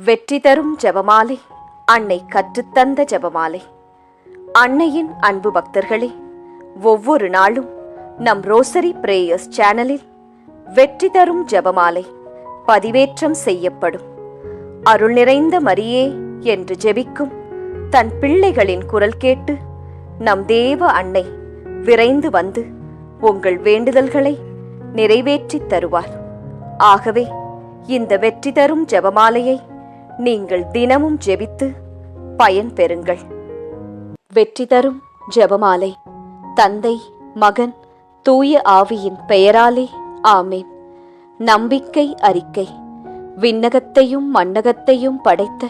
வெற்றி தரும் ஜெபமாலை, அன்னை கற்றுத்தந்த ஜெபமாலை. அன்னையின் அன்பு பக்தர்களே, ஒவ்வொரு நாளும் நம் ரோசரி பிரேயர்ஸ் சேனலில் வெற்றி தரும் ஜெபமாலை பதிவேற்றம் செய்யப்படும். அருள் நிறைந்த மரியே என்று ஜெபிக்கும் தன் பிள்ளைகளின் குரல் கேட்டு நம் தேவ அன்னை விரைந்து வந்து உங்கள் வேண்டுதல்களை நிறைவேற்றித் தருவார். ஆகவே இந்த வெற்றி தரும் ஜெபமாலையை நீங்கள் தினமும் ஜெபித்து பயன் பெறுங்கள். வெற்றி தரும் ஜெபமாலை. தந்தை, மகன், தூய ஆவியின் பெயராலே ஆமேன். நம்பிக்கை அறிக்கை. விண்ணகத்தையும் மண்ணகத்தையும் படைத்த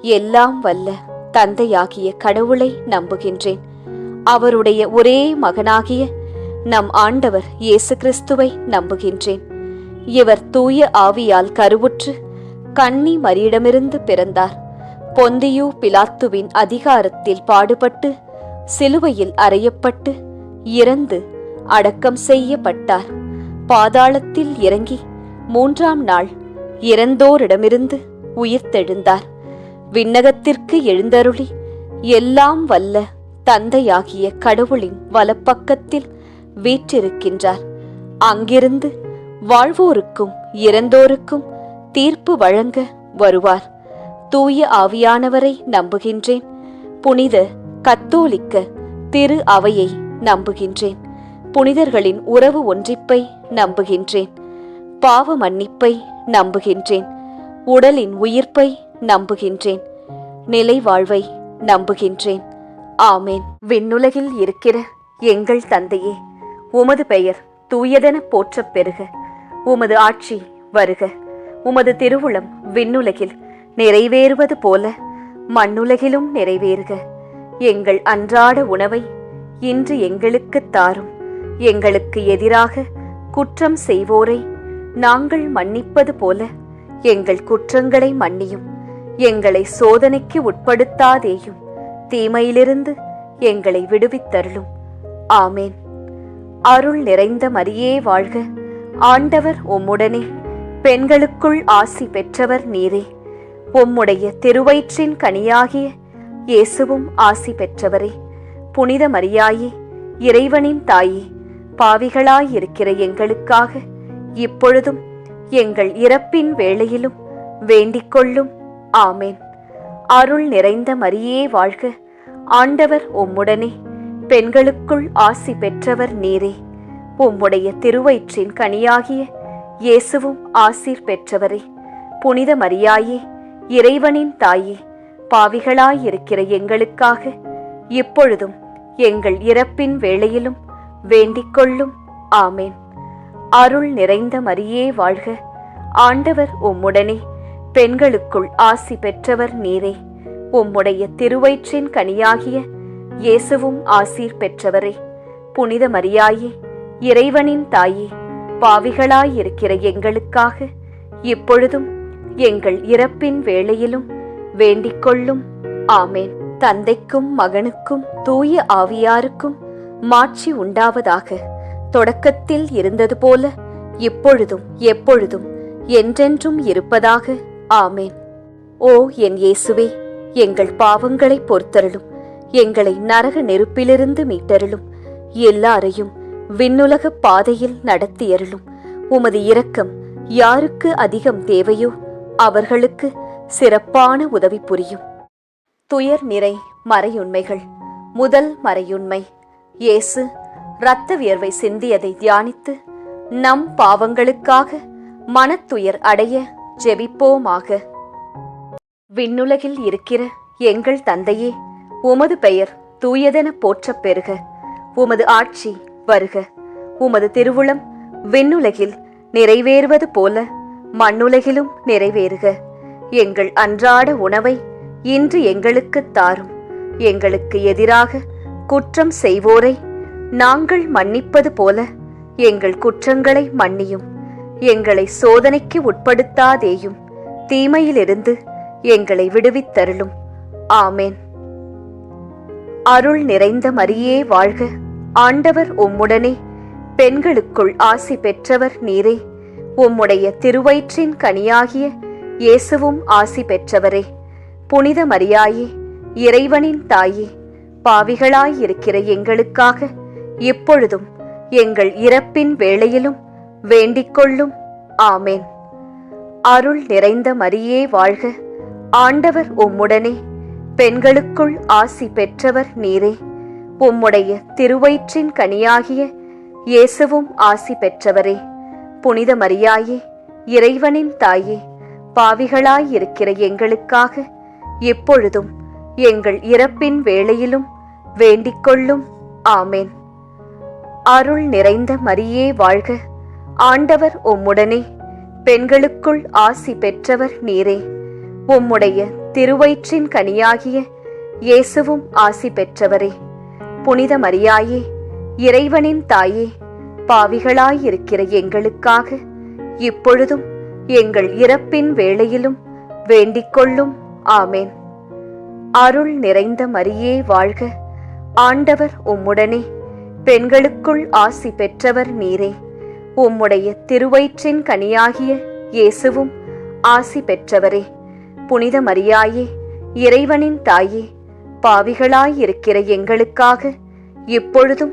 எல்லாம் வல்ல தந்தையாகிய கடவுளை நம்புகின்றேன். அவருடைய ஒரே மகனாகிய நம் ஆண்டவர் இயேசு கிறிஸ்துவை நம்புகின்றேன். இவர் தூய ஆவியால் கருவுற்று கன்னி மரியிடமிருந்து பிறந்தார். பொந்தியு பிலாத்துவின் அதிகாரத்தில் பாடுபட்டு சிலுவையில் அறையப்பட்டு இறந்து அடக்கம் செய்யப்பட்டார். பாதாளத்தில் இறங்கி 3ஆம் நாள் இறந்தோரிடமிருந்து உயிர்த்தெழுந்தார். விண்ணகத்திற்கு எழுந்தருளி எல்லாம் வல்ல தந்தையாகிய கடவுளின் வலப்பக்கத்தில் வீற்றிருக்கின்றார். அங்கிருந்து வாழ்வோருக்கும் இறந்தோருக்கும் தீர்ப்பு வழங்க வருவார். தூய ஆவியானவரை நம்புகின்றேன். புனித கத்தோலிக்க திரு அவையை நம்புகின்றேன். புனிதர்களின் உறவு ஒன்றிப்பை நம்புகின்றேன். பாவ மன்னிப்பை நம்புகின்றேன். உடலின் உயிர்ப்பை நம்புகின்றேன். நிலை வாழ்வை நம்புகின்றேன். ஆமேன். விண்ணுலகில் இருக்கிற எங்கள் தந்தையே, உமது பெயர் தூயதென போற்றப் பெறுக. உமது ஆட்சி வருக. உமது திருவுளம் விண்ணுலகில் நிறைவேறுவது போல மண்ணுலகிலும் நிறைவேறுக. எங்கள் அன்றாட உணவை இன்று எங்களுக்குத் தாரும். எங்களுக்கு எதிராக குற்றம் செய்வோரை நாங்கள் மன்னிப்பது போல எங்கள் குற்றங்களை மன்னியும். எங்களை சோதனைக்கு உட்படுத்தாதேயும், தீமையிலிருந்து எங்களை விடுவித்தருளும். ஆமேன். அருள் நிறைந்த மரியே வாழ்க. ஆண்டவர் உம்முடனே. பெண்களுக்குள் ஆசி பெற்றவர் நீரே. உம்முடைய திருவயிற்றின் கனியாகிய இயேசுவும் ஆசி பெற்றவரே. புனித மரியாயே, இறைவனின் தாயே, பாவிகளாயிருக்கிற எங்களுக்காக இப்பொழுதும் எங்கள் இறப்பின் வேளையிலும் வேண்டிக் கொள்ளும். ஆமேன். அருள் நிறைந்த மரியே வாழ்க. ஆண்டவர் உம்முடனே. பெண்களுக்குள் ஆசி பெற்றவர் நீரே. உம்முடைய திருவயிற்றின் கனியாகிய இயேசுவும் ஆசீர் பெற்றவரே. புனித மரியாயே, இறைவனின் தாயே, பாவிகளாயிருக்கிற எங்களுக்காக இப்பொழுதும் எங்கள் இறப்பின் வேளையிலும் வேண்டிக் கொள்ளும். ஆமேன். அருள் நிறைந்த மரியே வாழ்க. ஆண்டவர் உம்முடனே. பெண்களுக்குள் ஆசி பெற்றவர் நீரே. உம்முடைய திருவயிற்றின் கனியாகிய இயேசுவும் ஆசீர் பெற்றவரே. புனித மரியாயே, இறைவனின் தாயே, பாவிகளாயிருக்கிற எங்களுக்காக இப்பொழுதும் எங்கள் இறப்பின் வேளையிலும் வேண்டிக் கொள்ளும். ஆமேன். தந்தைக்கும் மகனுக்கும் தூய ஆவியாருக்கும் மாட்சி உண்டாவதாக. தொடக்கத்தில் இருந்தது போல இப்பொழுதும் எப்பொழுதும் என்றென்றும் இருப்பதாக. ஆமேன். ஓ என் இயேசுவே, எங்கள் பாவங்களை பொறுத்தருளும். எங்களை நரக நெருப்பிலிருந்து மீட்டருளும். எல்லாரையும் விண்ணுலக பாதையில் நடத்தியருளும். உமது இரக்கம் யாருக்கு அதிகம் தேவையோ அவர்களுக்கு சிறப்பான உதவி புரியும். துயர் நிறை மறையுண்மைகள். முதல் மறையுண்மை, இயேசு இரத்த வியர்வை சிந்தியதை தியானித்து நம் பாவங்களுக்காக மனத்துயர் அடைய ஜெபிப்போமாக. விண்ணுலகில் இருக்கிற எங்கள் தந்தையே, உமது பெயர் தூயதென போற்றப் பெறுக. உமது ஆட்சி வருக. உமது திருவுளம் விண்ணுலகில் நிறைவேறுவது போல மண்ணுலகிலும் நிறைவேறுக. எங்கள் அன்றாட உணவை இன்று எங்களுக்குத் தாரும். எங்களுக்கு எதிராக குற்றம் செய்வோரை நாங்கள் மன்னிப்பது போல எங்கள் குற்றங்களை மன்னியும். எங்களை சோதனைக்கு உட்படுத்தாதேயும், தீமையிலிருந்து எங்களை விடுவித்தருளும். ஆமேன். அருள் நிறைந்த மரியே வாழ்க. ஆண்டவர் உம்முடனே. பெண்களுக்குள் ஆசி பெற்றவர் நீரே. உம்முடைய திருவயிற்றின் கனியாகிய இயேசுவும் ஆசி பெற்றவரே. புனித மரியாயே, இறைவனின் தாயே, பாவிகளாயிருக்கிற எங்களுக்காக இப்பொழுதும் எங்கள் இறப்பின் வேளையிலும் வேண்டிக்கொள்ளும். ஆமேன். அருள் நிறைந்த மரியே வாழ்க. ஆண்டவர் உம்முடனே, பெண்களுக்குள் ஆசி பெற்றவர் நீரே. உம்முடைய திருவயிற்றின் கனியாகிய இயேசுவும் ஆசி பெற்றவரே. புனித மரியாயே, இறைவனின் தாயே, பாவிகளாயிருக்கிற எங்களுக்காக இப்பொழுதும் எங்கள் இறப்பின் வேளையிலும் வேண்டிக்கொள்ளும். ஆமேன். அருள் நிறைந்த மரியே வாழ்க. ஆண்டவர் உம்முடனே, பெண்களுக்குள் ஆசி பெற்றவர் நீரே. உம்முடைய திருவயிற்றின் கனியாகிய இயேசுவும் ஆசி பெற்றவரே. புனித மரியாயே, இறைவனின் தாயே, பாவிகளாயிருக்கிற எங்களுக்காக இப்பொழுதும் எங்கள் இறப்பின் வேளையிலும் வேண்டிக்கொள்ளும். ஆமேன். அருள் நிறைந்த மரியே வாழ்க. ஆண்டவர் உம்முடனே, பெண்களுக்குள் ஆசி பெற்றவர் நீரே. உம்முடைய திருவயிற்றின் கனியாகிய இயேசுவும் ஆசி பெற்றவரே. புனித மரியாயே, இறைவனின் தாயே, பாவிகளாயிருக்கிற எங்களுக்காக இப்பொழுதும்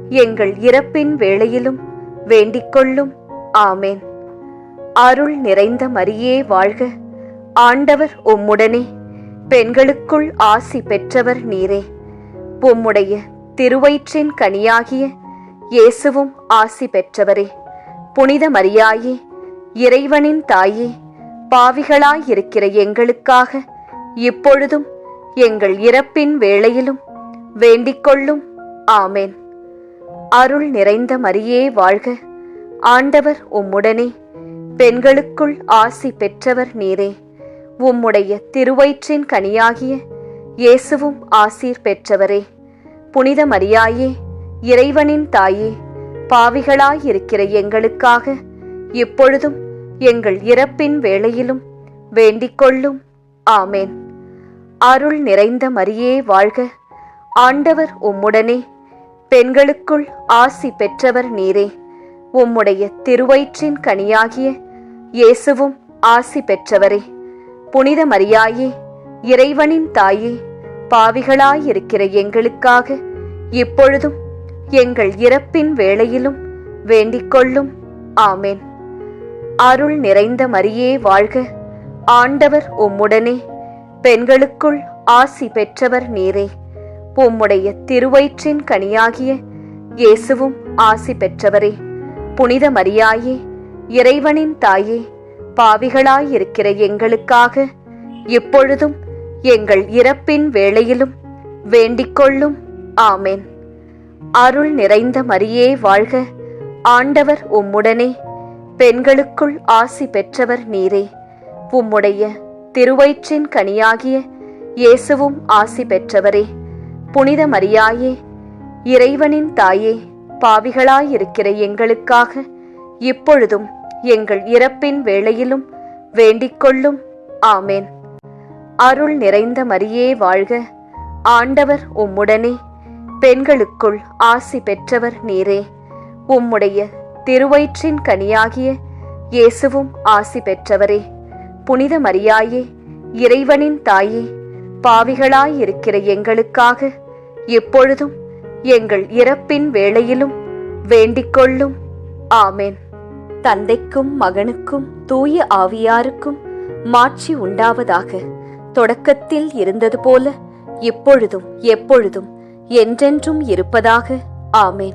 எங்கள் இறப்பின் வேளையிலும் வேண்டிக்கொள்ளும். ஆமேன். அருள் நிறைந்த மரியே வாழ்க. ஆண்டவர் உம்முடனே, பெண்களுக்குள் ஆசி பெற்றவர் நீரே. உம்முடைய திருவயிற்றின் கனியாகிய இயேசுவும் ஆசி பெற்றவரே. புனித மரியாயே, இறைவனின் தாயே, பாவிகளாயிருக்கிற எங்களுக்காக இப்பொழுதும் எங்கள் இறப்பின் வேளையிலும் வேண்டிக்கொள்ளும். ஆமேன். அருள் நிறைந்த மரியே வாழ்க. ஆண்டவர் உம்முடனே, பெண்களுக்குள் ஆசி பெற்றவர் நீரே. உம்முடைய திருவயிற்றின் கனியாகிய இயேசுவும் ஆசீர் பெற்றவரே. புனித மரியாயே, இறைவனின் தாயே, பாவிகளாயிருக்கிற எங்களுக்காக இப்பொழுதும் எங்கள் இறப்பின் வேளையிலும் வேண்டிக்கொள்ளும். ஆமேன். அருள் நிறைந்த மரியே வாழ்க. ஆண்டவர் உம்முடனே, பெண்களுக்குள் ஆசி பெற்றவர் நீரே. உம்முடைய திருவயிற்றின் கனியாகிய இயேசுவும் ஆசி பெற்றவரே. புனித மரியாயே, இறைவனின் தாயே, பாவிகளாயிருக்கிற எங்களுக்காக இப்பொழுதும் எங்கள் இறப்பின் வேளையிலும் வேண்டிக்கொள்ளும். ஆமேன். அருள் நிறைந்த மரியே வாழ்க. ஆண்டவர் உம்முடனே, பெண்களுக்குள் ஆசி பெற்றவர் நீரே. உம்முடைய திருவயிற்றின் கனியாகிய இயேசுவும் ஆசி பெற்றவரே. புனித மரியாயே, இறைவனின் தாயே, பாவிகளாயிருக்கிற எங்களுக்காக இப்பொழுதும் எங்கள் இறப்பின் வேளையிலும் வேண்டிக்கொள்ளும். ஆமேன். அருள் நிறைந்த மரியே வாழ்க. ஆண்டவர் உம்முடனே, பெண்களுக்குள் ஆசி பெற்றவர் நீரே. உம்முடைய திருவயிற்றின் கனியாகிய இயேசுவும் ஆசி பெற்றவரே. புனித மரியாயே, இறைவனின் தாயே, பாவிகளாயிருக்கிற எங்களுக்காக இப்பொழுதும் எங்கள் இறப்பின் வேளையிலும் வேண்டிக்கொள்ளும். ஆமேன். அருள் நிறைந்த மரியே வாழ்க. ஆண்டவர் உம்முடனே, பெண்களுக்குள் ஆசி பெற்றவர் நீரே. உம்முடைய திருவயிற்றின் கனியாகிய இயேசுவும் ஆசி பெற்றவரே. புனித மரியாயே, இறைவனின் தாயே, பாவிகளாயிருக்கிற எங்களுக்காக எப்பொழுதும் எங்கள் இறப்பின் வேளையிலும் வேண்டிக்கொள்ளும். ஆமேன். தந்தைக்கும் மகனுக்கும் தூய ஆவியாருக்கும் மாட்சி உண்டாவதாக. தொடக்கத்தில் இருந்தது போல இப்பொழுதும் எப்பொழுதும் என்றென்றும் இருப்பதாக. ஆமேன்.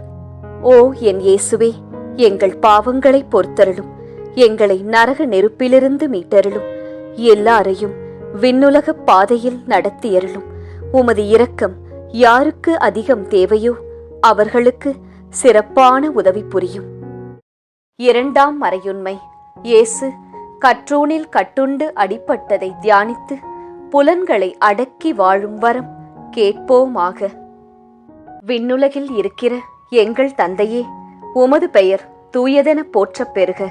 ஓ என் இயேசுவே, எங்கள் பாவங்களை பொறுத்தருளும். எங்களை நரக நெருப்பிலிருந்து மீட்டருளும். எல்லாரையும் விண்ணுலக பாதையில் நடத்தியருளும். உமது இரக்கம் யாருக்கு அதிகம் தேவையோ அவர்களுக்கு சிறப்பான உதவி புரியும். இரண்டாம் மறையுண்மை. இயேசு கற்றூனில் கட்டுண்டு அடிபட்டதை தியானித்து புலன்களை அடக்கி வாழும் வரம் கேட்போமாக. விண்ணுலகில் இருக்கிற எங்கள் தந்தையே, உமது பெயர் தூயதென போற்றப் பெறுக.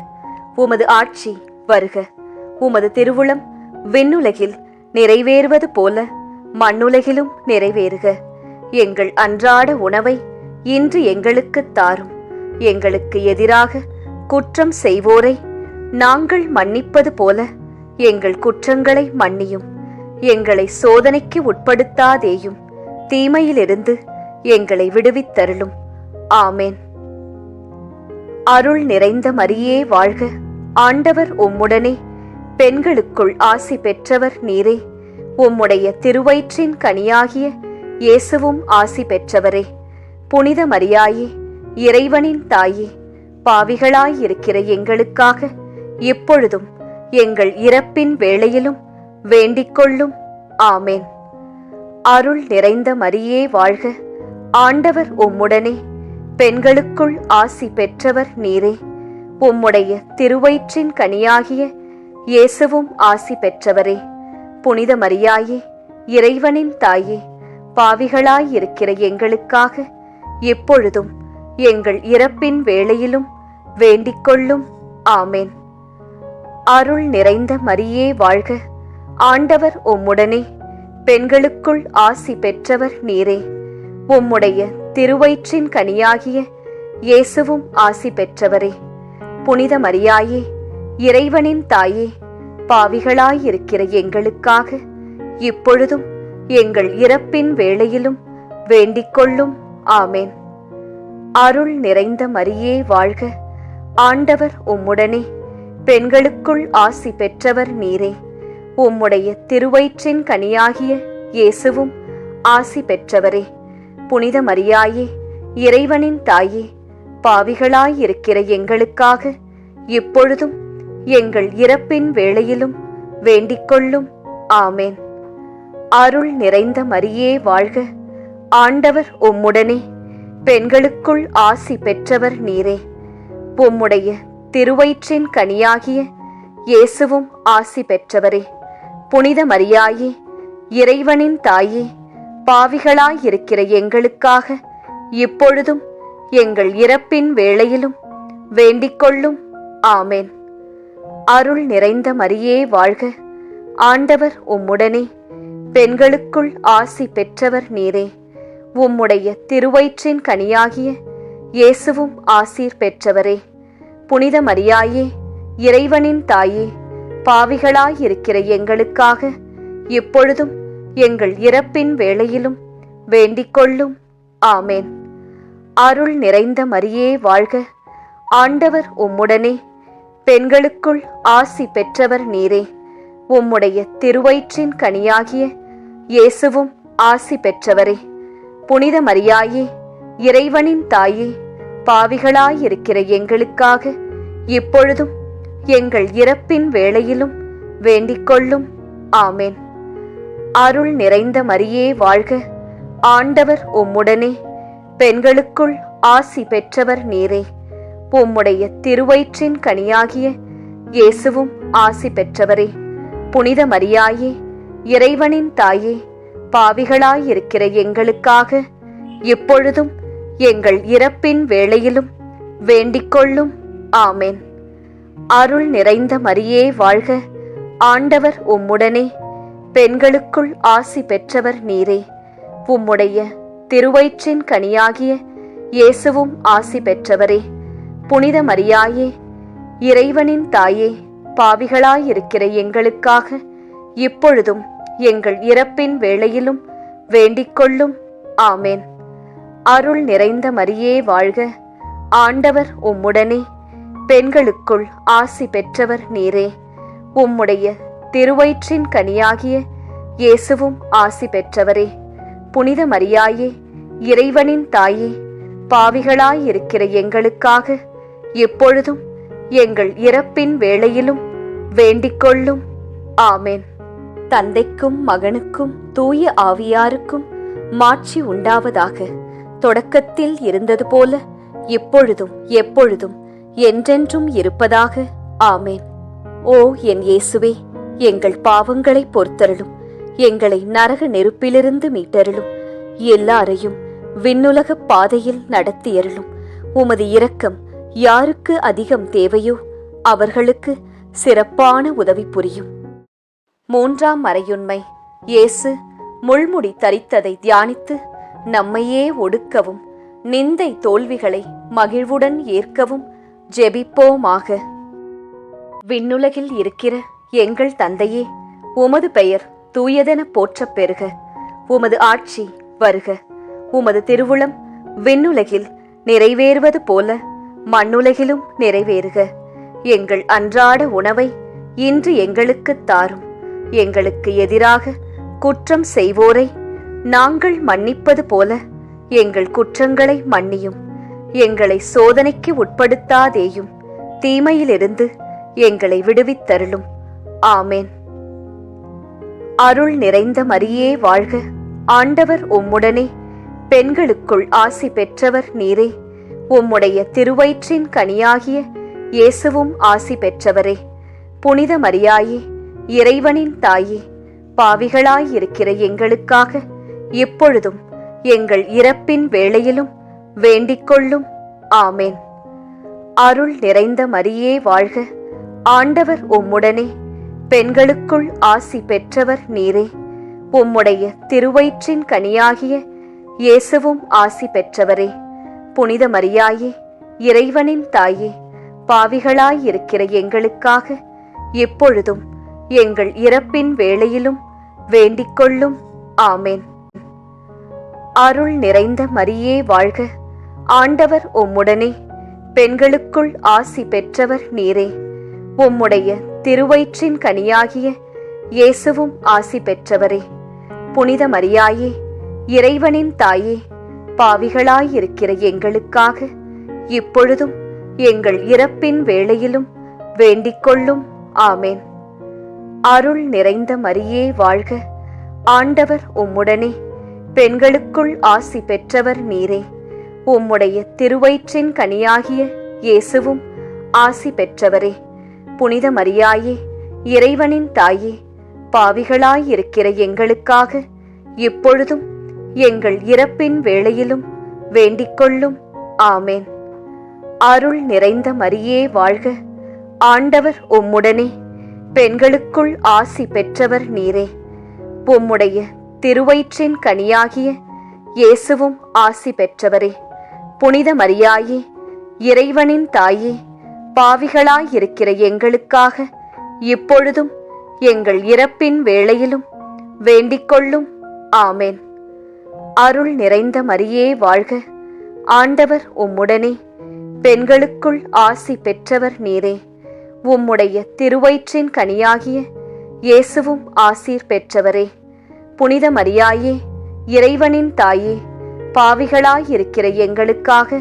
உமது ஆட்சி வருக. உமது திருவுளம் விண்ணுலகில் நிறைவேறுவது போல மண்ணுலகிலும் நிறைவேறுக. எங்கள் அன்றாட உணவை இன்று எங்களுக்குத் தாரும். எங்களுக்கு எதிராக குற்றம் செய்வோரை நாங்கள் மன்னிப்பது போல எங்கள் குற்றங்களை மன்னியும். எங்களை சோதனைக்கு உட்படுத்தாதேயும். தீமையிலிருந்து எங்களை விடுவித்தருளும். ஆமேன். அருள் நிறைந்த மரியே வாழ்க. ஆண்டவர் உம்முடனே, பெண்களுக்குள் ஆசி பெற்றவர் நீரே. உம்முடைய திருவயிற்றின் கனியாகிய இயேசுவும் ஆசி பெற்றவரே. புனித மரியாயே, இறைவனின் தாயே, பாவிகளாயிருக்கிற எங்களுக்காக இப்பொழுதும் எங்கள் இறப்பின் வேளையிலும் வேண்டிக்கொள்ளும். ஆமேன். அருள் நிறைந்த மரியே வாழ்க. ஆண்டவர் உம்முடனே, பெண்களுக்குள் ஆசி பெற்றவர் நீரே. உம்முடைய திருவயிற்றின் கனியாகிய இயேசுவும் ஆசி பெற்றவரே. புனித மரியாயே, இறைவனின் தாயே, பாவிகளாயிருக்கிற எங்களுக்காக எப்பொழுதும் எங்கள் இறப்பின் வேளையிலும் வேண்டிக்கொள்ளும். ஆமேன். அருள் நிறைந்த மரியே வாழ்க. ஆண்டவர் உம்முடனே, பெண்களுக்குள் ஆசி பெற்றவர் நீரே. உம்முடைய திருவயிற்றின் கனியாகிய இயேசுவும் ஆசி பெற்றவரே. புனித மரியாயே, இறைவனின் தாயே, பாவிகளாயிருக்கிற எங்களுக்காக இப்பொழுதும் எங்கள் இறப்பின் வேளையிலும் வேண்டிக்கொள்ளும். ஆமேன். அருள் நிறைந்த மரியே வாழ்க. ஆண்டவர் உம்முடனே, பெண்களுக்குள் ஆசி பெற்றவர் நீரே. உம்முடைய திருவயிற்றின் கனியாகிய இயேசுவும் ஆசி பெற்றவரே. புனித மரியாயே, இறைவனின் தாயே, பாவிகளாயிருக்கிற எங்களுக்காக இப்பொழுதும் எங்கள் இறப்பின் வேளையிலும் வேண்டிக்கொள்ளும். ஆமேன். அருள் நிறைந்த மரியே வாழ்க. ஆண்டவர் உம்முடனே, பெண்களுக்குள் ஆசி பெற்றவர் நீரே. உம்முடைய திருவயிற்றின் கனியாகிய இயேசுவும் ஆசி பெற்றவரே. புனித மரியாயே, இறைவனின் தாயே, பாவிகளாயிருக்கிற எங்களுக்காக இப்பொழுதும் எங்கள் இறப்பின் வேளையிலும் வேண்டிக்கொள்ளும். ஆமேன். அருள் நிறைந்த மரியே வாழ்க. ஆண்டவர் உம்முடனே, பெண்களுக்குள் ஆசி பெற்றவர் நீரே. உம்முடைய திருவயிற்றின் கனியாகிய இயேசுவும் ஆசீர் பெற்றவரே. புனித மரியாயே, இறைவனின் தாயே, பாவிகளாயிருக்கிற எங்களுக்காக இப்பொழுதும் எங்கள் இறப்பின் வேளையிலும் வேண்டிக்கொள்ளும். ஆமேன். அருள் நிறைந்த மரியே வாழ்க. ஆண்டவர் உம்முடனே, பெண்களுக்குள் ஆசி பெற்றவர் நீரே. உம்முடைய திருவயிற்றின் கனியாகிய இயேசுவும் ஆசி பெற்றவரே. புனித மரியாயே, இறைவனின் தாயே, பாவிகளாயிருக்கிற எங்களுக்காக இப்பொழுதும் எங்கள் இறப்பின் வேளையிலும் வேண்டிக்கொள்ளும். ஆமேன். அருள் நிறைந்த மரியே வாழ்க. ஆண்டவர் உம்முடனே, பெண்களுக்குள் ஆசி பெற்றவர் நீரே. உம்முடைய திருவயிற்றின் கனியாகிய இயேசுவும் ஆசி பெற்றவரே. புனித மரியாயே, இறைவனின் தாயே, பாவிகளாயிருக்கிற எங்களுக்காக இப்பொழுதும் எங்கள் இறப்பின் வேளையிலும் வேண்டிக்கொள்ளும். ஆமேன். அருள் நிறைந்த மரியே வாழ்க. ஆண்டவர் உம்முடனே, பெண்களுக்குள் ஆசி பெற்றவர் நீரே. உம்முடைய திருவயிற்றின் கனியாகிய இயேசுவும் ஆசி பெற்றவரே. புனித மரியாயே, இறைவனின் தாயே, பாவிகளாயிருக்கிற எங்களுக்காக இப்பொழுதும் எங்கள் இறப்பின் வேளையிலும் வேண்டிக்கொள்ளும். ஆமேன். அருள் நிறைந்த மரியே வாழ்க. ஆண்டவர் உம்முடனே, பெண்களுக்குள் ஆசி பெற்றவர் நீரே. உம்முடைய திருவயிற்றின் கனியாகிய இயேசுவும் ஆசி பெற்றவரே. புனித மரியாயே, இறைவனின் தாயே, பாவிகளாயிருக்கிற எங்களுக்காக எப்பொழுதும் எங்கள் இறப்பின் வேளையிலும் வேண்டிக்கொள்ளும். ஆமேன். தந்தைக்கும் மகனுக்கும் தூய ஆவியாருக்கும் மாட்சி உண்டாவதாக. தொடக்கத்தில் இருந்தது போல இப்பொழுதும் எப்பொழுதும் என்றென்றும் இருப்பதாக. ஆமேன். ஓ என் இயேசுவே, எங்கள் பாவங்களை பொறுத்தருளும். எங்களை நரக நெருப்பிலிருந்து மீட்டருளும். எல்லாரையும் விண்ணுலக பாதையில் நடத்தியருளும். உமது இரக்கம் யாருக்கு அதிகம் தேவையோ அவர்களுக்கு சிறப்பான உதவி புரியும். மூன்றாம் மறையுண்மை. இயேசு முள்முடி தரித்ததை தியானித்து நம்மையே ஒடுக்கவும் நிந்தை தோல்விகளை மகிழ்வுடன் ஏற்கவும் ஜெபிப்போமாக. விண்ணுலகில் இருக்கிற எங்கள் தந்தையே, உமது பெயர் தூயதென போற்றப் பெறுக. உமது ஆட்சி வருக. உமது திருவுளம் விண்ணுலகில் நிறைவேறுவது போல மண்ணுலகிலும் நிறைவேறுக. எங்கள் அன்றாட உணவை இன்று எங்களுக்குத் தாரும். எங்களுக்கு எதிராக குற்றம் செய்வோரை நாங்கள் மன்னிப்பது போல எங்கள் குற்றங்களை மன்னியும். எங்களை சோதனைக்கு உட்படுத்தாதேயும், தீமையிலிருந்து எங்களை விடுவித்தருளும். ஆமேன். அருள் நிறைந்த மரியே வாழ்க. ஆண்டவர் உம்முடனே, பெண்களுக்குள் ஆசி பெற்றவர் நீரே. உம்முடைய திருவயிற்றின் கனியாகிய இயேசுவும் ஆசி பெற்றவரே. புனித மரியாயே, இறைவனின் தாயே, பாவிகளாயிருக்கிற எங்களுக்காக இப்பொழுதும் எங்கள் இறப்பின் வேளையிலும் வேண்டிக்கொள்ளும். ஆமேன். அருள் நிறைந்த மரியே வாழ்க. ஆண்டவர் உம்முடனே, பெண்களுக்குள் ஆசி பெற்றவர் நீரே. உம்முடைய திருவயிற்றின் கனியாகிய இயேசுவும் ஆசி பெற்றவரே. புனித மரியாயே, இறைவனின் தாயே, பாவிகளாயிருக்கிற எங்களுக்காக இப்பொழுதும் எங்கள் இறப்பின் வேளையிலும் வேண்டிக்கொள்ளும். ஆமேன். அருள் நிறைந்த மரியே வாழ்க. ஆண்டவர் உம்முடனே, பெண்களுக்குள் ஆசி பெற்றவர் நீரே. உம்முடைய திருவயிற்றின் கனியாகிய இயேசுவும் ஆசி பெற்றவரே. புனித மரியாயே, இறைவனின் தாயே, பாவிகளாயிருக்கிற எங்களுக்காக இப்பொழுதும் எங்கள் இறப்பின் வேளையிலும் வேண்டிக்கொள்ளும். ஆமேன். அருள் நிறைந்த மரியே வாழ்க. ஆண்டவர் உம்முடனே, பெண்களுக்குள் ஆசி பெற்றவர் நீரே. உம்முடைய திருவயிற்றின் கனியாகிய இயேசுவும் ஆசி பெற்றவரே. புனித மரியாயே, இறைவனின் தாயே, பாவிகளாயிருக்கிற எங்களுக்காக இப்பொழுதும் எங்கள் இறப்பின் வேளையிலும் வேண்டிக்கொள்ளும். ஆமேன். அருள் நிறைந்த மரியே வாழ்க. ஆண்டவர் உம்முடனே, பெண்களுக்குள் ஆசி பெற்றவர் நீரே. உம்முடைய திருவயிற்றின் கனியாகிய இயேசுவும் ஆசி பெற்றவரே. புனித மரியாயே, இறைவனின் தாயே, பாவிகளாயிருக்கிற எங்களுக்காக இப்பொழுதும் எங்கள் இறப்பின் வேளையிலும் வேண்டிக்கொள்ளும். ஆமேன். அருள் நிறைந்த மரியே வாழ்க. ஆண்டவர் உம்முடனே, பெண்களுக்குள் ஆசி பெற்றவர் நீரே. உம்முடைய திருவயிற்றின் கனியாகிய இயேசுவும் ஆசீர் பெற்றவரே. புனித மரியாயே, இறைவனின் தாயே, பாவிகளாயிருக்கிற எங்களுக்காக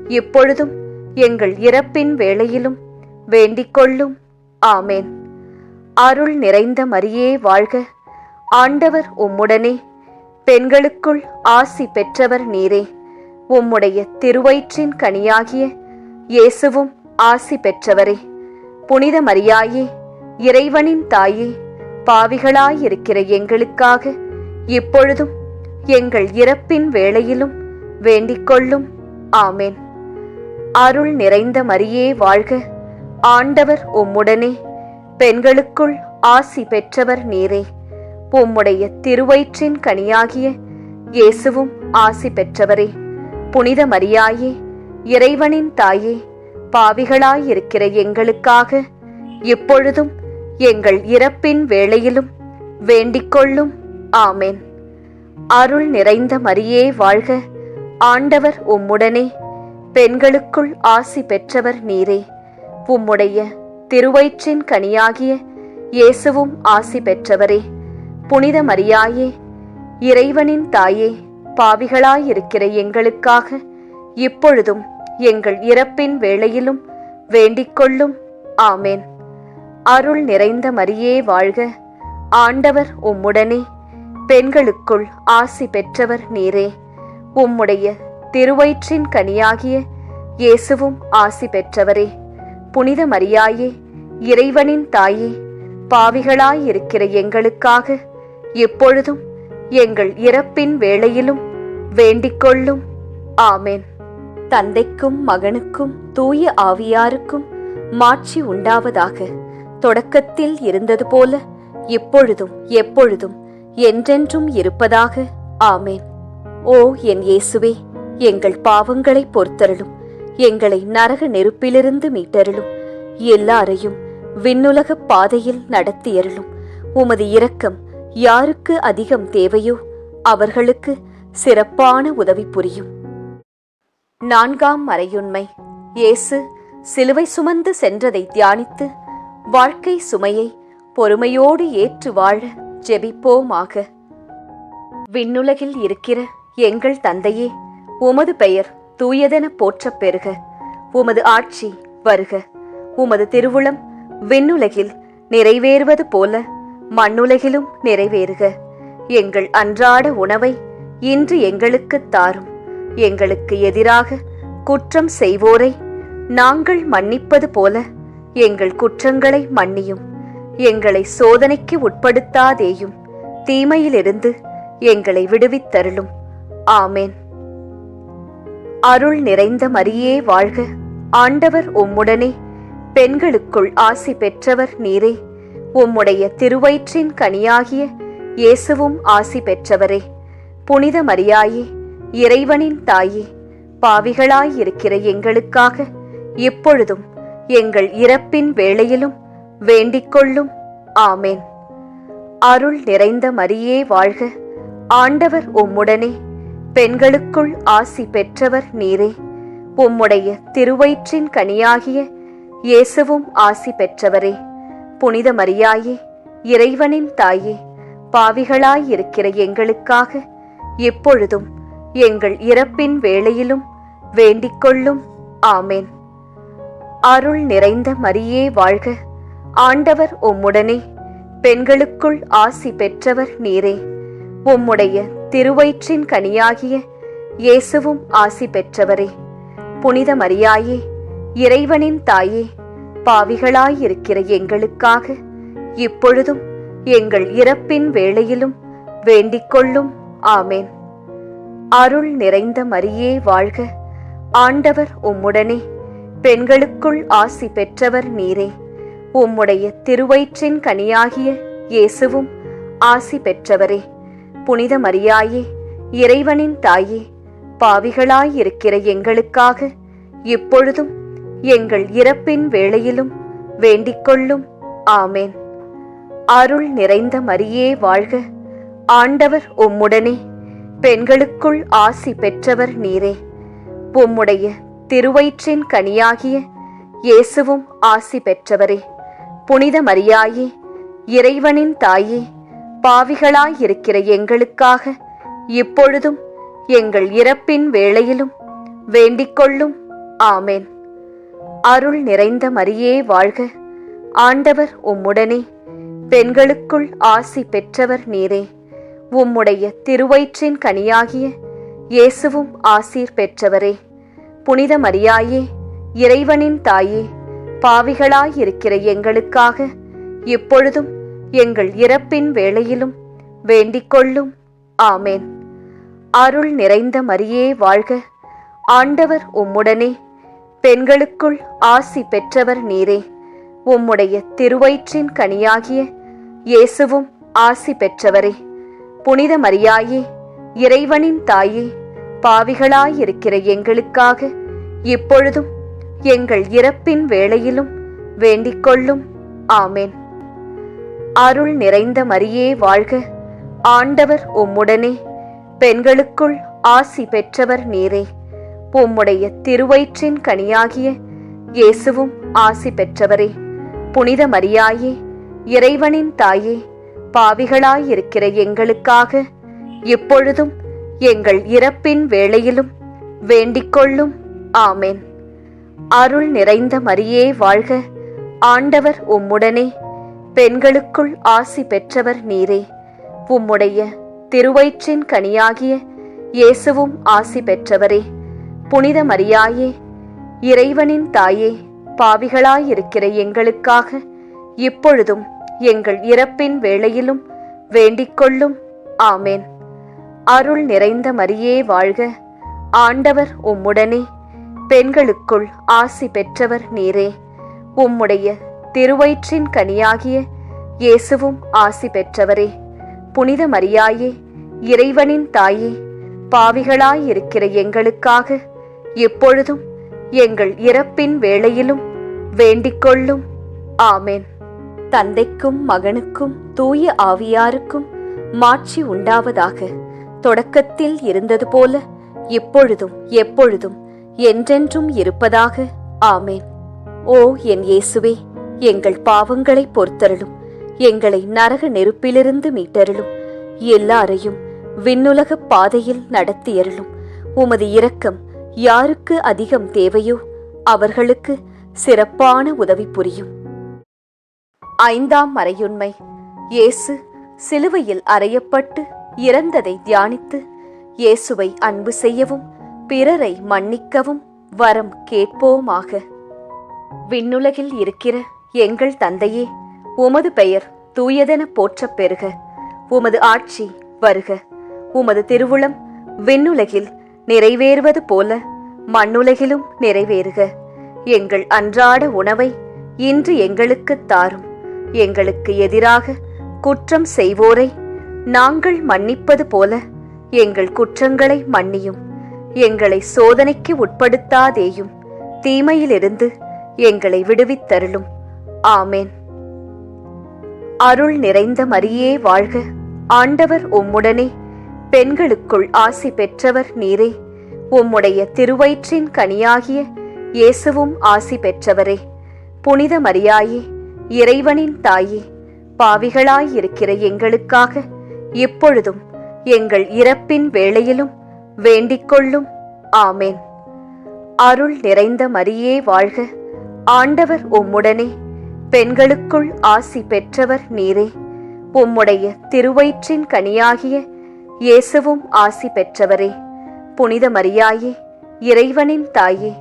இப்பொழுதும் எங்கள் இறப்பின் வேளையிலும் வேண்டிக்கொள்ளும். ஆமேன். அருள் நிறைந்த மரியே வாழ்க. ஆண்டவர் உம்முடனே, பெண்களுக்குள் ஆசி பெற்றவர் நீரே. உம்முடைய திருவயிற்றின் கனியாகிய இயேசுவும் ஆசி பெற்றவரே. புனித மரியாயே, இறைவனின் தாயே, பாவிகளாயிருக்கிற எங்களுக்காக இப்பொழுதும் எங்கள் இறப்பின் வேளையிலும் வேண்டிக்கொள்ளும். ஆமேன். அருள் நிறைந்த மரியே வாழ்க. ஆண்டவர் உம்முடனே, பெண்களுக்குள் ஆசி பெற்றவர் நீரே. உம்முடைய திருவயிற்றின் கனியாகிய இயேசுவும் ஆசி பெற்றவரே. புனித மரியாயே, இறைவனின் தாயே, பாவிகளாயிருக்கிற எங்களுக்காக இப்பொழுதும் எங்கள் இறப்பின் வேளையிலும் வேண்டிக்கொள்ளும். ஆமேன். அருள் நிறைந்த மரியே வாழ்க. ஆண்டவர் உம்முடனே, பெண்களுக்குள் ஆசி பெற்றவர் நீரே. உம்முடைய திருவயிற்றின் கனியாகிய இயேசுவும் ஆசி பெற்றவரே. புனித மரியாயே, இறைவனின் தாயே, பாவிகளாயிருக்கிற எங்களுக்காக இப்பொழுதும் எங்கள் இறப்பின் வேளையிலும் வேண்டிக்கொள்ளும். ஆமேன். அருள் நிறைந்த மரியே வாழ்க. ஆண்டவர் உம்முடனே, பெண்களுக்குள் ஆசி பெற்றவர் நீரே. உம்முடைய திருவயிற்றின் கனியாகிய இயேசுவும் ஆசி பெற்றவரே. புனித மரியாயே, இறைவனின் தாயே, பாவிகளாயிருக்கிற எங்களுக்காக இப்பொழுதும் எங்கள் இறப்பின் வேளையிலும் வேண்டிக்கொள்ளும். ஆமேன். தந்தைக்கும் மகனுக்கும் தூய ஆவியாருக்கும் மாட்சி உண்டாவதாக. தொடக்கத்தில் இருந்தது போல இப்பொழுதும் எப்பொழுதும் என்றென்றும் இருப்பதாக. ஆமேன். ஓ என் இயேசுவே, எங்கள் பாவங்களை பொறுத்தருளும். எங்களை நரக நெருப்பிலிருந்து மீட்டருளும். எல்லாரையும் விண்ணுலகப் பாதையில் நடத்தியருளும். உமது இரக்கம் யாருக்கு அதிகம் தேவையோ அவர்களுக்கு சிறப்பான உதவி புரியும். 4ஆம் மறையுண்மை. இயேசு சிலுவை சுமந்து சென்றதை தியானித்து வாழ்க்கை சுமையை பொறுமையோடு ஏற்று வாழ ஜெபிப்போமாக. விண்ணுலகில் இருக்கிற எங்கள் தந்தையே, உமது பெயர் தூயதென போற்றப் பெறுக. உமது ஆட்சி வருக. உமது திருவுளம் விண்ணுலகில் நிறைவேறுவது போல மண்ணுலகிலும் நிறைவேறுக. எங்கள் அன்றாட உணவை இன்று எங்களுக்குத் தாரும். எங்களுக்கு எதிராக குற்றம் செய்வோரை நாங்கள் மன்னிப்பது போல எங்கள் குற்றங்களை மன்னியும். எங்களை சோதனைக்கு உட்படுத்தாதேயும், தீமையிலிருந்து எங்களை விடுவித்தருளும். ஆமேன். அருள் நிறைந்த மரியே வாழ்க. ஆண்டவர் உம்முடனே, பெண்களுக்குள் ஆசி பெற்றவர் நீரே. உம்முடைய திருவயிற்றின் கனியாகிய இயேசுவும் ஆசி பெற்றவரே. புனித மரியாயே, இறைவனின் தாயே, பாவிகளாயிருக்கிற எங்களுக்காக இப்பொழுதும் எங்கள் இறப்பின் வேளையிலும் வேண்டிக்கொள்ளும். ஆமேன். அருள் நிறைந்த மரியே வாழ்க. ஆண்டவர் உம்முடனே, பெண்களுக்குள் ஆசி பெற்றவர் நீரே. உம்முடைய திருவயிற்றின் கனியாகிய இயேசுவும் ஆசி பெற்றவரே. புனித மரியாயே, இறைவனின் தாயே, பாவிகளாயிருக்கிற எங்களுக்காக எப்பொழுதும் எங்கள் இறப்பின் வேளையிலும் வேண்டிக்கொள்ளும். ஆமேன். அருள் நிறைந்த மரியே வாழ்க. ஆண்டவர் உம்முடனே, பெண்களுக்குள் ஆசி பெற்றவர் நீரே. உம்முடைய திருவயிற்றின் கனியாகிய இயேசுவும் ஆசி பெற்றவரே. புனித மரியாயே, இறைவனின் தாயே, பாவிகளாயிருக்கிற எங்களுக்காக இப்பொழுதும் எங்கள் இறப்பின் வேளையிலும் வேண்டிக்கொள்ளும். ஆமேன். அருள் நிறைந்த மரியே வாழ்க. ஆண்டவர் உம்முடனே, பெண்களுக்குள் ஆசி பெற்றவர் நீரே. உம்முடைய திருவயிற்றின் கனியாகிய இயேசுவும் ஆசி பெற்றவரே. புனித மரியாயே, இறைவனின் தாயே, பாவிகளாயிருக்கிற எங்களுக்காக இப்பொழுதும் எங்கள் இறப்பின் வேளையிலும் வேண்டிக்கொள்ளும். ஆமேன். அருள் நிறைந்த மரியே வாழ்க. ஆண்டவர் உம்முடனே, பெண்களுக்குள் ஆசி பெற்றவர் நீரே. உம்முடைய திருவயிற்றின் கனியாகிய இயேசுவும் ஆசி பெற்றவரே. புனித மரியாயே, இறைவனின் தாயே, பாவிகளாயிருக்கிற எங்களுக்காக இப்பொழுதும் எங்கள் இறப்பின் வேளையிலும் வேண்டிக்கொள்ளும். ஆமேன். அருள் நிறைந்த மரியே வாழ்க. ஆண்டவர் உம்முடனே, பெண்களுக்குள் ஆசி பெற்றவர் நீரே. உம்முடைய திருவயிற்றின் கனியாகிய இயேசுவும் ஆசீர் பெற்றவரே. புனித மரியாயே, இறைவனின் தாயே, பாவிகளாயிருக்கிற எங்களுக்காக இப்பொழுதும் எங்கள் இறப்பின் வேளையிலும் வேண்டிக்கொள்ளும். ஆமேன். அருள் நிறைந்த மரியே வாழ்க. ஆண்டவர் உம்முடனே, பெண்களுக்குள் ஆசி பெற்றவர் நீரே. உம்முடைய திருவயிற்றின் கனியாகிய இயேசுவும் ஆசி பெற்றவரே. புனித மரியாயே, இறைவனின் தாயே, பாவிகளாயிருக்கிற எங்களுக்காக இப்பொழுதும் எங்கள் இறப்பின் வேளையிலும் வேண்டிக்கொள்ளும். ஆமேன். அருள் நிறைந்த மரியே வாழ்க. ஆண்டவர் உம்முடனே, பெண்களுக்குள் ஆசி பெற்றவர் நீரே. உம்முடைய திருவயிற்றின் கனியாகிய இயேசுவும் ஆசி பெற்றவரே. புனித மரியாயே, இறைவனின் தாயே, பாவிகளாயிருக்கிற எங்களுக்காக இப்பொழுதும் எங்கள் இறப்பின் வேளையிலும் வேண்டிக்கொள்ளும். ஆமேன். அருள் நிறைந்த மரியே வாழ்க. ஆண்டவர் உம்முடனே, பெண்களுக்குள் ஆசி பெற்றவர் நீரே. உம்முடைய திருவயிற்றின் கனியாகிய இயேசுவும் ஆசி பெற்றவரே. புனித மரியாயே, இறைவனின் தாயே, பாவிகளாயிருக்கிற எங்களுக்காக இப்பொழுதும் எங்கள் இறப்பின் வேளையிலும் வேண்டிக்கொள்ளும். ஆமேன். அருள் நிறைந்த மரியே வாழ்க. ஆண்டவர் உம்முடனே, பெண்களுக்குள் ஆசி பெற்றவர் நீரே. உம்முடைய திருவயிற்றின் கனியாகிய இயேசுவும் ஆசி பெற்றவரே. புனித மரியாயே, இறைவனின் தாயே, பாவிகளாயிருக்கிற எங்களுக்காக இப்பொழுதும் எங்கள் இறப்பின் வேளையிலும் வேண்டிக்கொள்ளும். ஆமேன். தந்தைக்கும் மகனுக்கும் தூய ஆவியாருக்கும் மாட்சி உண்டாவதாக. தொடக்கத்தில் இருந்தது போல இப்பொழுதும் எப்பொழுதும் என்றென்றும் இருப்பதாக. ஆமேன். ஓ என் இயேசுவே, எங்கள் பாவங்களை பொறுத்தருளும். எங்களை நரக நெருப்பிலிருந்து மீட்டருளும். எல்லாரையும் விண்ணுலக பாதையில் நடத்தியருளும். உமது இரக்கம் யாருக்கு அதிகம் தேவையோ அவர்களுக்கு சிறப்பான உதவி புரியும். 5ஆம் மறையுண்மை. இயேசு சிலுவையில் அறையப்பட்டு இறந்ததை தியானித்து இயேசுவை அன்பு செய்யவும் பிறரை மன்னிக்கவும் வரம் கேட்போமாக. விண்ணுலகில் இருக்கிற எங்கள் தந்தையே, உமது பெயர் தூயதென போற்றப் பெறுக. உமது ஆட்சி வருக. உமது திருவுளம் விண்ணுலகில் நிறைவேறுவது போல மண்ணுலகிலும் நிறைவேறுக. எங்கள் அன்றாட உணவை இன்று எங்களுக்குத் தாரும். எங்களுக்கு எதிராக குற்றம் செய்வோரை நாங்கள் மன்னிப்பது போல எங்கள் குற்றங்களை மன்னியும். எங்களை சோதனைக்கு உட்படுத்தாதேயும், தீமையிலிருந்து எங்களை விடுவித்தருளும். ஆமேன். அருள் நிறைந்த மரியே வாழ்க. ஆண்டவர் உம்முடனே, பெண்களுக்குள் ஆசி பெற்றவர் நீரே. உம்முடைய திருவயிற்றின் கனியாகிய இயேசுவும் ஆசி பெற்றவரே. புனித மரியாயே, இறைவனின் தாயே, பாவிகளாயிருக்கிற எங்களுக்காக இப்பொழுதும் எங்கள் இறப்பின் வேளையிலும் வேண்டிக்கொள்ளும். ஆமேன். அருள் நிறைந்த மரியே வாழ்க. ஆண்டவர் உம்முடனே, பெண்களுக்குள் ஆசி பெற்றவர் நீரே. உம்முடைய திருவயிற்றின் கனியாகிய இயேசுவும் ஆசி பெற்றவரே. புனித மரியாயே, இறைவனின் தாயே,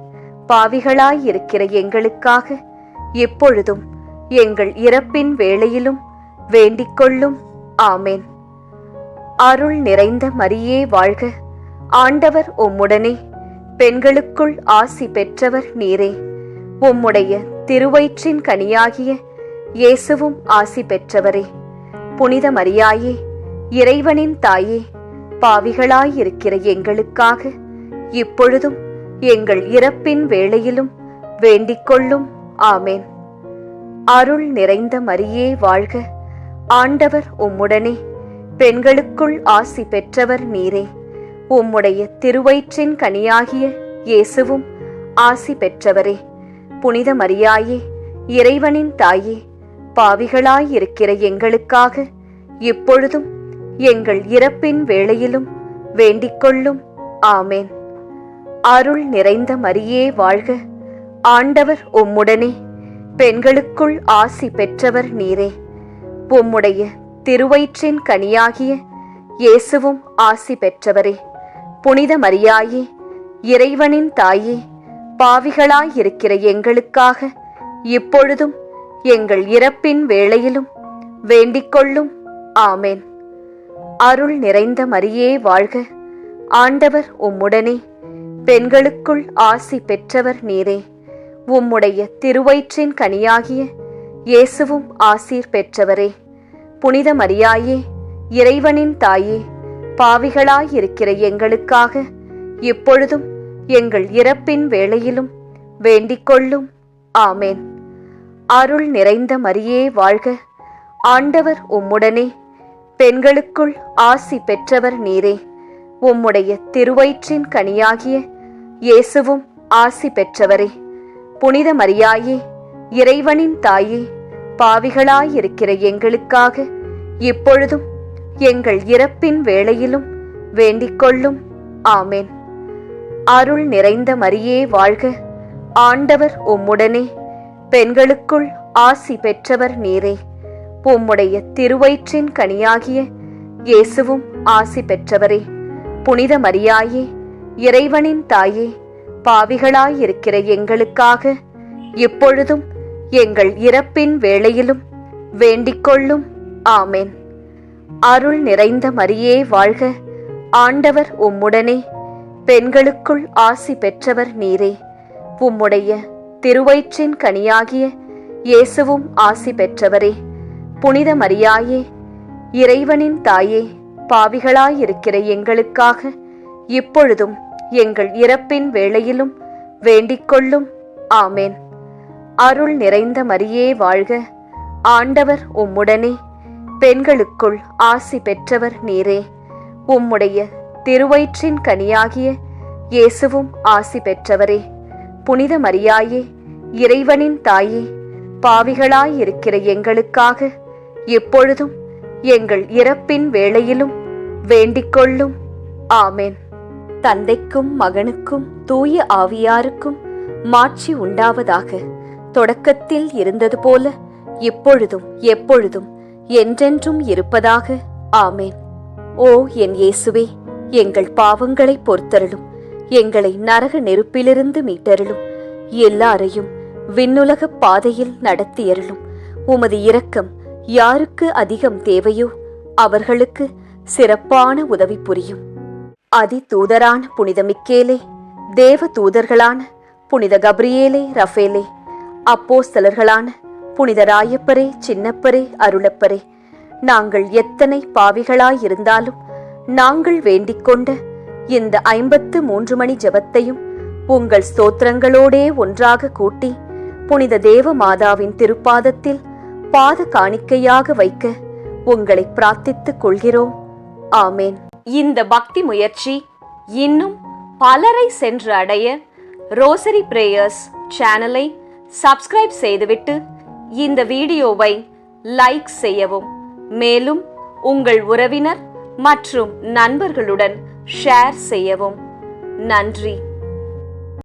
பாவிகளாயிருக்கிற எங்களுக்காக இப்பொழுதும் எங்கள் இறப்பின் வேளையிலும் வேண்டிக்கொள்ளும். ஆமேன். அருள் நிறைந்த மரியே வாழ்க. ஆண்டவர் உம்முடனே, பெண்களுக்குள் ஆசி பெற்றவர் நீரே. உம்முடைய திருவயிற்றின் கனியாகிய இயேசுவும் ஆசி பெற்றவரே. புனித மரியாயே, இறைவனின் தாயே, பாவிகளாயிருக்கிற எங்களுக்காக இப்பொழுதும் எங்கள் இறப்பின் வேளையிலும் வேண்டிக்கொள்ளும். ஆமேன். அருள் நிறைந்த மரியே வாழ்க. ஆண்டவர் உம்முடனே, பெண்களுக்குள் ஆசி பெற்றவர் நீரே. உம்முடைய திருவயிற்றின் கனியாகிய இயேசுவும் ஆசி பெற்றவரே. புனித மரியாயே, இறைவனின் தாயே, பாவிகளாயிருக்கிற எங்களுக்காக இப்பொழுதும் எங்கள் இறப்பின் வேளையிலும் வேண்டிக்கொள்ளும். ஆமேன். அருள் நிறைந்த மரியே வாழ்க. ஆண்டவர் உம்முடனே, பெண்களுக்குள் ஆசி பெற்றவர் நீரே. உம்முடைய திருவயிற்றின் கனியாகிய இயேசுவும் ஆசி பெற்றவரே. புனித மரியாயே, இறைவனின் தாயே, பாவிகளாயிருக்கிற எங்களுக்காக இப்பொழுதும் எங்கள் இறப்பின் வேளையிலும் வேண்டிக்கொள்ளும். ஆமேன். அருள் நிறைந்த மரியே வாழ்க. ஆண்டவர் உம்முடனே, பெண்களுக்குள் ஆசி பெற்றவர் நீரே. உம்முடைய திருவயிற்றின் கனியாகிய இயேசுவும் ஆசீர் பெற்றவரே. புனித மரியாயே, இறைவனின் தாயே, பாவிகளாயிருக்கிற எங்களுக்காக இப்பொழுதும் எங்கள் இறப்பின் வேளையிலும் வேண்டிக்கொள்ளும். ஆமேன். அருள் நிறைந்த மரியே வாழ்க. ஆண்டவர் உம்முடனே, பெண்களுக்குள் ஆசி பெற்றவர் நீரே. உம்முடைய திருவயிற்றின் கனியாகிய இயேசுவும் ஆசி பெற்றவரே. புனித மரியாயே, இறைவனின் தாயே, பாவிகளாயிருக்கிற எங்களுக்காக இப்பொழுதும் எங்கள் இறப்பின் வேளையிலும் வேண்டிக்கொள்ளும். ஆமேன். அருள் நிறைந்த மரியே வாழ்க. ஆண்டவர் உம்முடனே, பெண்களுக்குள் ஆசி பெற்றவர் நீரே. உம்முடைய திருவயிற்றின் கனியாகிய இயேசுவும் ஆசி பெற்றவரே. புனித மரியாயே, இறைவனின் தாயே, பாவிகளாயிருக்கிற எங்களுக்காக இப்பொழுதும் எங்கள் இறப்பின் வேளையிலும் வேண்டிக்கொள்ளும். ஆமேன். அருள் நிறைந்த மரியே வாழ்க. ஆண்டவர் உம்முடனே, பெண்களுக்குள் ஆசி பெற்றவர் நீரே. உம்முடைய திருவயிற்றின் கனியாகிய இயேசுவும் ஆசி பெற்றவரே. புனித மரியாயே, இறைவனின் தாயே, பாவிகளாயிருக்கிற எங்களுக்காக இப்பொழுதும் எங்கள் இறப்பின் வேளையிலும் வேண்டிக்கொள்ளும். ஆமேன். அருள் நிறைந்த மரியே வாழ்க. ஆண்டவர் உம்முடனே, பெண்களுக்குள் ஆசி பெற்றவர் நீரே. உம்முடைய திருவயிற்றின் கனியாகிய இயேசுவும் ஆசி பெற்றவரே. புனித மரியாயே, இறைவனின் தாயே, பாவிகளாயிருக்கிற எங்களுக்காக எப்பொழுதும் எங்கள் இறப்பின் வேளையிலும் வேண்டிக்கொள்ளும். ஆமென். தந்தைக்கும் மகனுக்கும் தூய ஆவியாருக்கும் மாட்சி உண்டாவதாக. தொடக்கத்தில் இருந்தது போல இப்பொழுதும் எப்பொழுதும் என்றென்றும் இருப்பதாக. ஆமென். ஓ என் இயேசுவே, எங்கள் பாவங்களை பொறுத்தருளும், எங்களை நரக நெருப்பிலிருந்து மீட்டருளும், எல்லாரையும் விண்ணுலக பாதையில் நடத்தியருளும். உமது இரக்கம் யாருக்கு அதிகம் தேவையோ அவர்களுக்கு சிறப்பான உதவி புரியும். அதி தூதரான புனித மிக்கேலே, தேவ தூதர்களான புனித கப்ரியேலே, ரஃபேலே, அப்போஸ்தலர்களான புனித ராயப்பரே, சின்னப்பரே, அருளப்பரே, நாங்கள் எத்தனை பாவிகளாயிருந்தாலும் நாங்கள் வேண்டிக்கொண்ட இந்த 53 மணி ஜெபத்தையும் உங்கள் ஸ்தோத்திரங்களோடே ஒன்றாக கூட்டி புனித தேவ மாதாவின் திருப்பாதத்தில் பாத காணிக்கையாக வைக்க உங்களை பிரார்த்தித்துக் கொள்கிறோம். ஆமேன். இந்த பக்தி முயற்சி இன்னும் பலரை சென்று அடைய ரோசரி பிரேயர்ஸ் சேனலை சப்ஸ்கிரைப் செய்துவிட்டு இந்த வீடியோவை லைக் செய்யவும். மேலும் உங்கள் உறவினர் மற்றும் நண்பர்களுடன் ஷேர் செய்யவும். நன்றி.